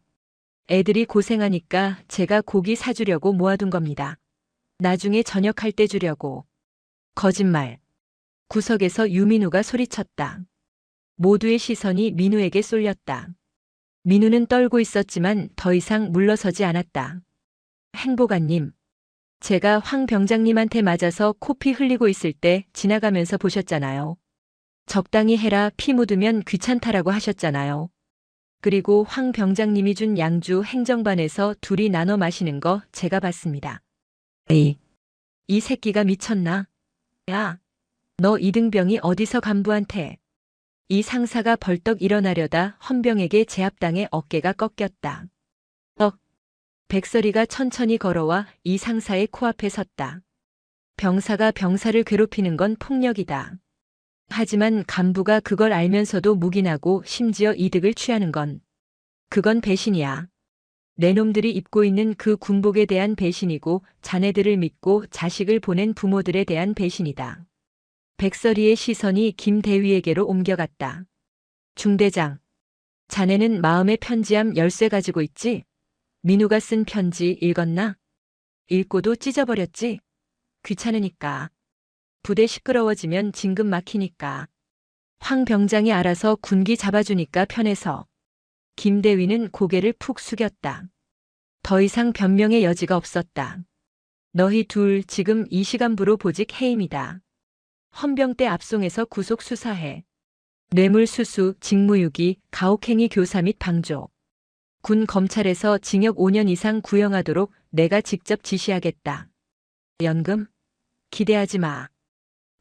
애들이 고생하니까 제가 고기 사주려고 모아둔 겁니다. 나중에 저녁할 때 주려고. 거짓말. 구석에서 유민우가 소리쳤다. 모두의 시선이 민우에게 쏠렸다. 민우는 떨고 있었지만 더 이상 물러서지 않았다. 행보관님. 제가 황 병장님한테 맞아서 코피 흘리고 있을 때 지나가면서 보셨잖아요. 적당히 해라, 피 묻으면 귀찮다라고 하셨잖아요. 그리고 황 병장님이 준 양주 행정반에서 둘이 나눠 마시는 거 제가 봤습니다. 이 새끼가 미쳤나? 야, 너 이등병이 어디서 간부한테. 이 상사가 벌떡 일어나려다 헌병에게 제압당해 어깨가 꺾였다. 백설이가 천천히 걸어와 이 상사의 코앞에 섰다. 병사가 병사를 괴롭히는 건 폭력이다. 하지만 간부가 그걸 알면서도 묵인하고 심지어 이득을 취하는 건 그건 배신이야. 내 놈들이 입고 있는 그 군복에 대한 배신이고 자네들을 믿고 자식을 보낸 부모들에 대한 배신이다. 백설이의 시선이 김대위에게로 옮겨갔다. 중대장, 자네는 마음의 편지함 열쇠 가지고 있지? 민우가 쓴 편지 읽었나? 읽고도 찢어버렸지? 귀찮으니까. 부대 시끄러워지면 진급 막히니까. 황 병장이 알아서 군기 잡아주니까 편해서. 김대위는 고개를 푹 숙였다. 더 이상 변명의 여지가 없었다. 너희 둘 지금 이 시간부로 보직 해임이다. 헌병대 압송에서 구속 수사해. 뇌물수수, 직무유기, 가혹행위 교사 및 방조. 군 검찰에서 징역 5년 이상 구형하도록 내가 직접 지시하겠다. 연금? 기대하지 마.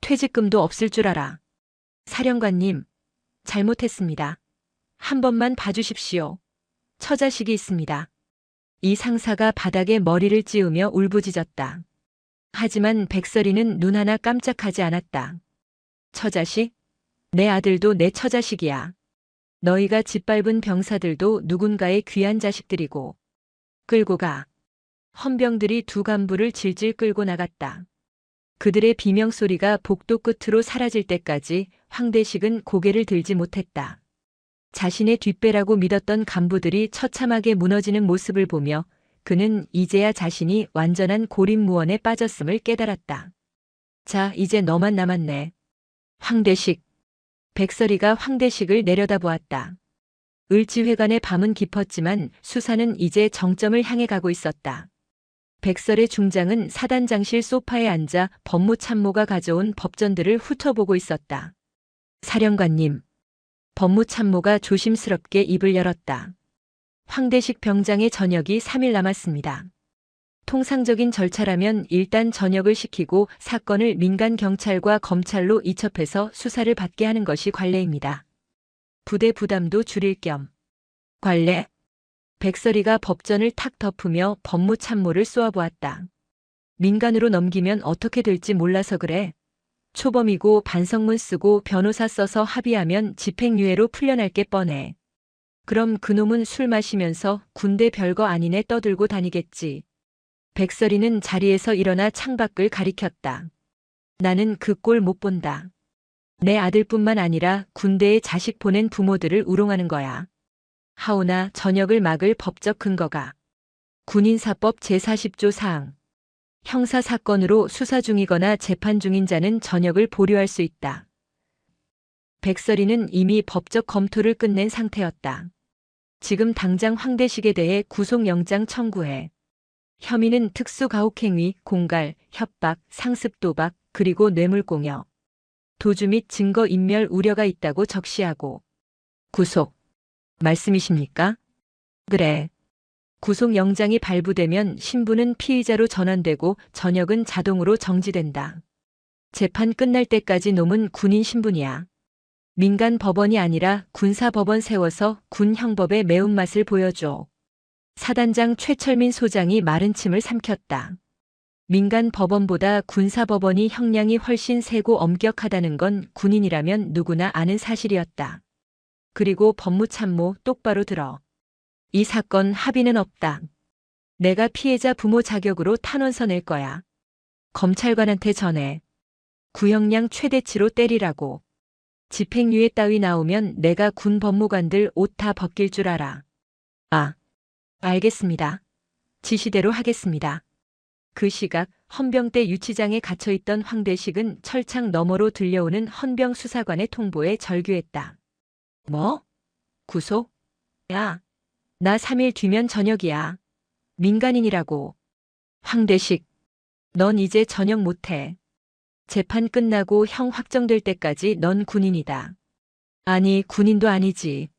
퇴직금도 없을 줄 알아. 사령관님, 잘못했습니다. 한 번만 봐주십시오. 처자식이 있습니다. 이 상사가 바닥에 머리를 찌우며 울부짖었다. 하지만 백설이는 눈 하나 깜짝하지 않았다. 처자식? 내 아들도 내 처자식이야. 너희가 짓밟은 병사들도 누군가의 귀한 자식들이고. 끌고 가. 헌병들이 두 간부를 질질 끌고 나갔다. 그들의 비명소리가 복도 끝으로 사라질 때까지 황대식은 고개를 들지 못했다. 자신의 뒷배라고 믿었던 간부들이 처참하게 무너지는 모습을 보며 그는 이제야 자신이 완전한 고립무원에 빠졌음을 깨달았다. 자, 이제 너만 남았네. 황대식. 백설이가 황대식을 내려다보았다. 을지회관의 밤은 깊었지만 수사는 이제 정점을 향해 가고 있었다. 백설의 중장은 사단장실 소파에 앉아 법무참모가 가져온 법전들을 훑어보고 있었다. 사령관님. 법무참모가 조심스럽게 입을 열었다. 황대식 병장의 전역이 3일 남았습니다. 통상적인 절차라면 일단 전역을 시키고 사건을 민간 경찰과 검찰로 이첩해서 수사를 받게 하는 것이 관례입니다. 부대 부담도 줄일 겸. 관례? 백설이가 법전을 탁 덮으며 법무참모를 쏘아보았다. 민간으로 넘기면 어떻게 될지 몰라서 그래. 초범이고 반성문 쓰고 변호사 써서 합의하면 집행유예로 풀려날 게 뻔해. 그럼 그놈은 술 마시면서 군대 별거 아니네 떠들고 다니겠지. 백설이는 자리에서 일어나 창밖을 가리켰다. 나는 그 꼴 못 본다. 내 아들뿐만 아니라 군대에 자식 보낸 부모들을 우롱하는 거야. 하오나 전역을 막을 법적 근거가 군인사법 제40조 사항. 형사사건으로 수사 중이거나 재판 중인 자는 전역을 보류할 수 있다. 백설이는 이미 법적 검토를 끝낸 상태였다. 지금 당장 황대식에 대해 구속영장 청구해. 혐의는 특수가혹행위, 공갈, 협박, 상습도박, 그리고 뇌물공여. 도주 및 증거인멸 우려가 있다고 적시하고. 구속. 말씀이십니까? 그래. 구속영장이 발부되면 신분은 피의자로 전환되고 전역은 자동으로 정지된다. 재판 끝날 때까지 놈은 군인 신분이야. 민간 법원이 아니라 군사법원 세워서 군 형법의 매운맛을 보여줘. 사단장 최철민 소장이 마른 침을 삼켰다. 민간 법원보다 군사법원이 형량이 훨씬 세고 엄격하다는 건 군인이라면 누구나 아는 사실이었다. 그리고 법무참모 똑바로 들어. 이 사건 합의는 없다. 내가 피해자 부모 자격으로 탄원서 낼 거야. 검찰관한테 전해. 구형량 최대치로 때리라고. 집행유예 따위 나오면 내가 군 법무관들 옷 다 벗길 줄 알아. 아, 알겠습니다. 지시대로 하겠습니다. 그 시각 헌병대 유치장에 갇혀있던 황대식은 철창 너머로 들려오는 헌병 수사관의 통보에 절규했다. 뭐? 구속? 야, 나 3일 뒤면 전역이야. 민간인이라고. 황대식, 넌 이제 전역 못해. 재판 끝나고 형 확정될 때까지 넌 군인이다. 아니, 군인도 아니지.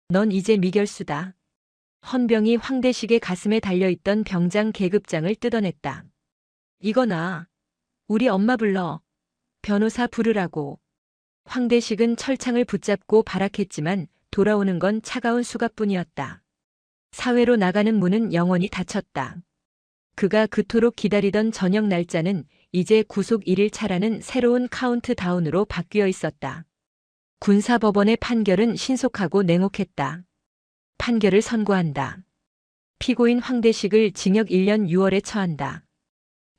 넌 이제 미결수다. 헌병이 황대식의 가슴에 달려있던 병장 계급장을 뜯어냈다. 이거나. 우리 엄마 불러. 변호사 부르라고. 황대식은 철창을 붙잡고 발악했지만 돌아오는 건 차가운 수갑뿐이었다. 사회로 나가는 문은 영원히 닫혔다. 그가 그토록 기다리던 저녁 날짜는 이제 구속 1일 차라는 새로운 카운트다운으로 바뀌어 있었다. 군사법원의 판결은 신속하고 냉혹했다. 판결을 선고한다. 피고인 황대식을 징역 1년 6월에 처한다.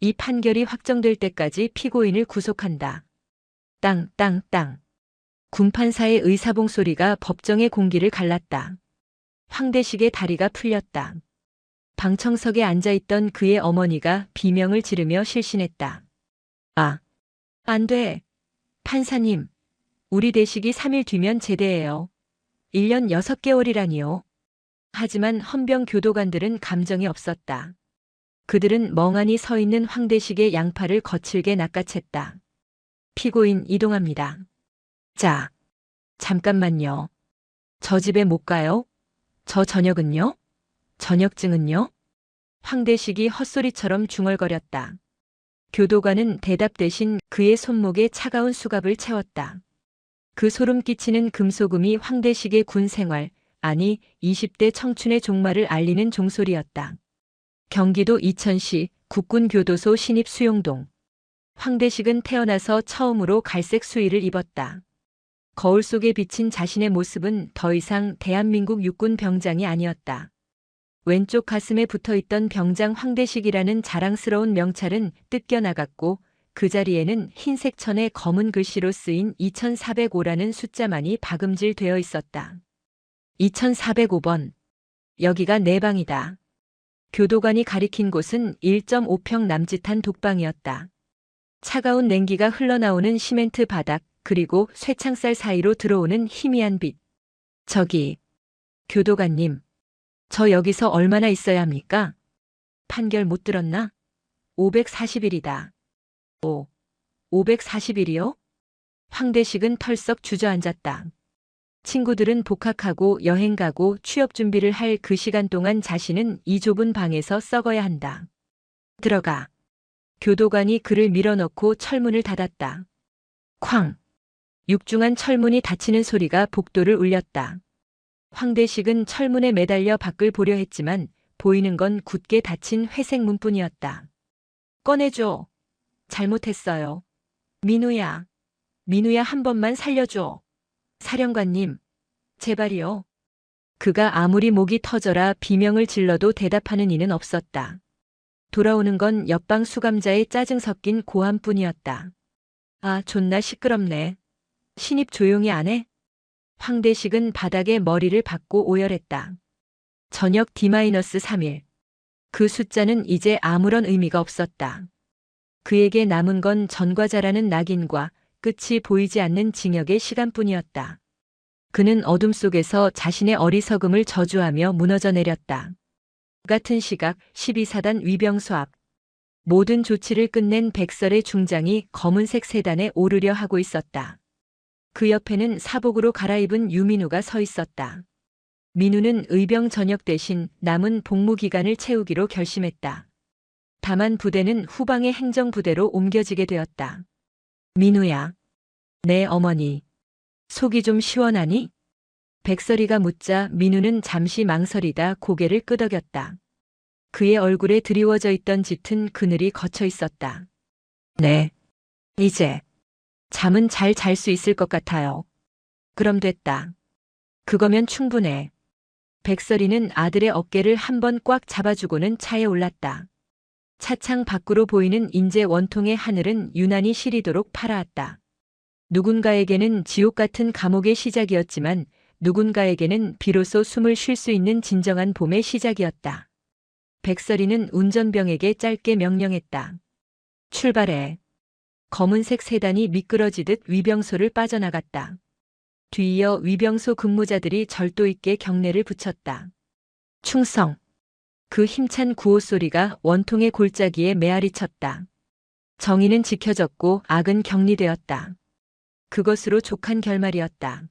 이 판결이 확정될 때까지 피고인을 구속한다. 땅, 땅, 땅. 군판사의 의사봉 소리가 법정의 공기를 갈랐다. 황대식의 다리가 풀렸다. 방청석에 앉아있던 그의 어머니가 비명을 지르며 실신했다. 아, 안 돼. 판사님, 우리 대식이 3일 뒤면 제대해요. 1년 6개월이라니요. 하지만 헌병 교도관들은 감정이 없었다. 그들은 멍하니 서 있는 황대식의 양팔을 거칠게 낚아챘다. 피고인 이동합니다. 자, 잠깐만요. 저 집에 못 가요? 저 저녁은요? 저녁증은요? 황대식이 헛소리처럼 중얼거렸다. 교도관은 대답 대신 그의 손목에 차가운 수갑을 채웠다. 그 소름 끼치는 금소금이 황대식의 군 생활, 아니 20대 청춘의 종말을 알리는 종소리였다. 경기도 이천시 국군교도소 신입 수용동. 황대식은 태어나서 처음으로 갈색 수의를 입었다. 거울 속에 비친 자신의 모습은 더 이상 대한민국 육군 병장이 아니었다. 왼쪽 가슴에 붙어있던 병장 황대식이라는 자랑스러운 명찰은 뜯겨나갔고 그 자리에는 흰색 천에 검은 글씨로 쓰인 2405라는 숫자만이 박음질되어 있었다. 2405번. 여기가 내 방이다. 교도관이 가리킨 곳은 1.5평 남짓한 독방이었다. 차가운 냉기가 흘러나오는 시멘트 바닥, 그리고 쇠창살 사이로 들어오는 희미한 빛. 저기, 교도관님. 저 여기서 얼마나 있어야 합니까? 판결 못 들었나? 540일이다. 540일이요? 황대식은 털썩 주저앉았다. 친구들은 복학하고 여행 가고 취업 준비를 할 그 시간 동안 자신은 이 좁은 방에서 썩어야 한다. 들어가. 교도관이 그를 밀어넣고 철문을 닫았다. 쾅. 육중한 철문이 닫히는 소리가 복도를 울렸다. 황대식은 철문에 매달려 밖을 보려 했지만 보이는 건 굳게 닫힌 회색 문뿐이었다. 꺼내줘. 잘못했어요. 민우야. 민우야 한 번만 살려줘. 사령관님. 제발이요. 그가 아무리 목이 터져라 비명을 질러도 대답하는 이는 없었다. 돌아오는 건 옆방 수감자의 짜증 섞인 고함뿐이었다. 아, 존나 시끄럽네. 신입 조용히 안 해? 황대식은 바닥에 머리를 박고 오열했다. 저녁 D-3일. 그 숫자는 이제 아무런 의미가 없었다. 그에게 남은 건 전과자라는 낙인과 끝이 보이지 않는 징역의 시간뿐이었다. 그는 어둠 속에서 자신의 어리석음을 저주하며 무너져 내렸다. 같은 시각 12사단 위병소 앞. 모든 조치를 끝낸 백설의 중장이 검은색 세단에 오르려 하고 있었다. 그 옆에는 사복으로 갈아입은 유민우가 서 있었다. 민우는 의병 전역 대신 남은 복무 기간을 채우기로 결심했다. 다만 부대는 후방의 행정부대로 옮겨지게 되었다. 민우야. 내 어머니. 속이 좀 시원하니? 백설이가 묻자 민우는 잠시 망설이다 고개를 끄덕였다. 그의 얼굴에 드리워져 있던 짙은 그늘이 걷혀 있었다. 네. 이제 잠은 잘 잘 수 있을 것 같아요. 그럼 됐다. 그거면 충분해. 백설이는 아들의 어깨를 한번 꽉 잡아주고는 차에 올랐다. 차창 밖으로 보이는 인제 원통의 하늘은 유난히 시리도록 파랗다. 누군가에게는 지옥 같은 감옥의 시작이었지만 누군가에게는 비로소 숨을 쉴 수 있는 진정한 봄의 시작이었다. 백설이는 운전병에게 짧게 명령했다. 출발해. 검은색 세단이 미끄러지듯 위병소를 빠져나갔다. 뒤이어 위병소 근무자들이 절도 있게 경례를 붙였다. 충성. 그 힘찬 구호 소리가 원통의 골짜기에 메아리 쳤다. 정의는 지켜졌고 악은 격리되었다. 그것으로 족한 결말이었다.